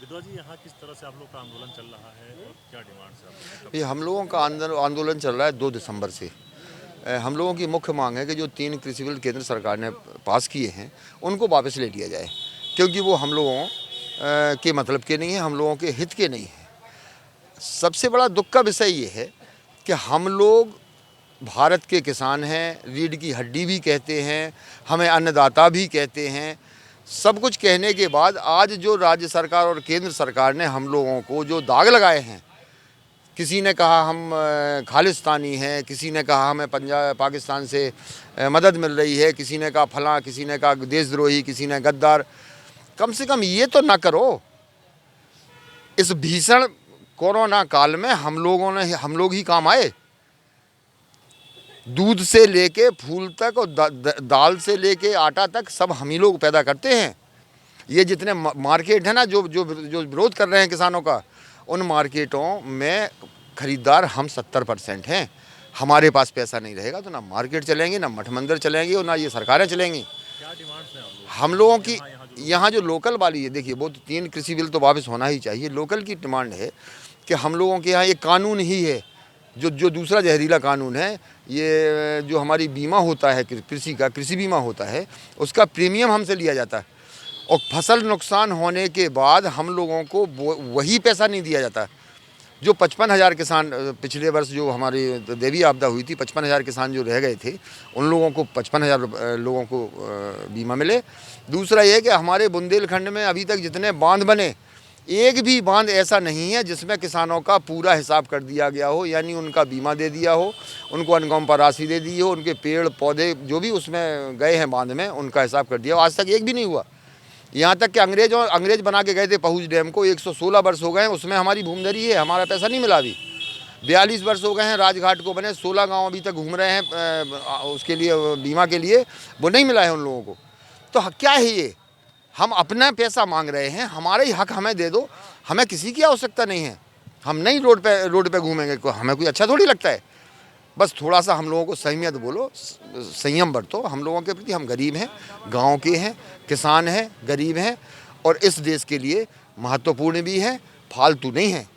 यदुआ जी, यहाँ किस तरह से आप लोग का आंदोलन चल रहा है और क्या डिमांड से आप लोग? ये हम लोगों का आंदोलन चल रहा है 2 दिसंबर से। हम लोगों की मुख्य मांग है कि जो 3 कृषि बिल केंद्र सरकार ने पास किए हैं उनको वापस ले लिया जाए, क्योंकि वो हम लोगों के मतलब के नहीं हैं, हम लोगों के हित के नहीं हैं। सबसे बड़ा दुख का विषय ये है कि हम लोग भारत के किसान हैं, रीढ़ की हड्डी भी कहते हैं, हमें अन्नदाता भी कहते हैं। सब कुछ कहने के बाद आज जो राज्य सरकार और केंद्र सरकार ने हम लोगों को जो दाग लगाए हैं, किसी ने कहा हम खालिस्तानी हैं, किसी ने कहा हमें पाकिस्तान से मदद मिल रही है, किसी ने कहा फलां, किसी ने कहा देशद्रोही, किसी ने गद्दार। कम से कम ये तो ना करो। इस भीषण कोरोना काल में हम लोग ही काम आए। दूध से लेके फूल तक और दाल से लेके आटा तक सब हम ही लोग पैदा करते हैं। ये जितने मार्केट है ना, जो विरोध कर रहे हैं किसानों का, उन मार्केटों में खरीदार हम 70% हैं। हमारे पास पैसा नहीं रहेगा तो ना मार्केट चलेंगे, ना मठ मंदिर चलेंगे और ना ये सरकारें चलेंगी। क्या डिमांड्स हैं हम लोगों की यहाँ जो लोकल वाली है, देखिए वो तो 3 कृषि बिल तो वापस होना ही चाहिए। लोकल की डिमांड है कि हम लोगों के यहाँ ये कानून ही है, जो दूसरा जहरीला कानून है, ये जो हमारी बीमा होता है कृषि का, कृषि बीमा होता है, उसका प्रीमियम हमसे लिया जाता है और फसल नुकसान होने के बाद हम लोगों को वही पैसा नहीं दिया जाता। जो 55,000 किसान पिछले वर्ष जो हमारी देवी आपदा हुई थी, 55,000 किसान जो रह गए थे, उन लोगों को 55,000 लोगों को बीमा मिले। दूसरा ये कि हमारे बुंदेलखंड में अभी तक जितने बांध बने, एक भी बांध ऐसा नहीं है जिसमें किसानों का पूरा हिसाब कर दिया गया हो, यानी उनका बीमा दे दिया हो, उनको अनुकंपा राशि दे दी हो, उनके पेड़ पौधे जो भी उसमें गए हैं बांध में, उनका हिसाब कर दिया हो। आज तक एक भी नहीं हुआ। यहाँ तक कि अंग्रेज बना के गए थे पहुँच डैम को, 116 वर्ष हो गए हैं, उसमें हमारी भूमधरी है, हमारा पैसा नहीं मिला अभी। 42 वर्ष हो गए हैं राजघाट को बने, 16 गांव अभी तक घूम रहे हैं उसके लिए, बीमा के लिए, वो नहीं मिला है उन लोगों को। तो क्या है ये? हम अपना पैसा मांग रहे हैं, हमारा ही हक हमें दे दो, हमें किसी की आवश्यकता नहीं है। हम नहीं रोड पे घूमेंगे, हमें कोई अच्छा थोड़ी लगता है। बस थोड़ा सा हम लोगों को संयत बोलो, संयम बरतो हम लोगों के प्रति। हम गरीब हैं, गांव के हैं, किसान हैं, गरीब हैं और इस देश के लिए महत्वपूर्ण भी हैं, फालतू नहीं हैं।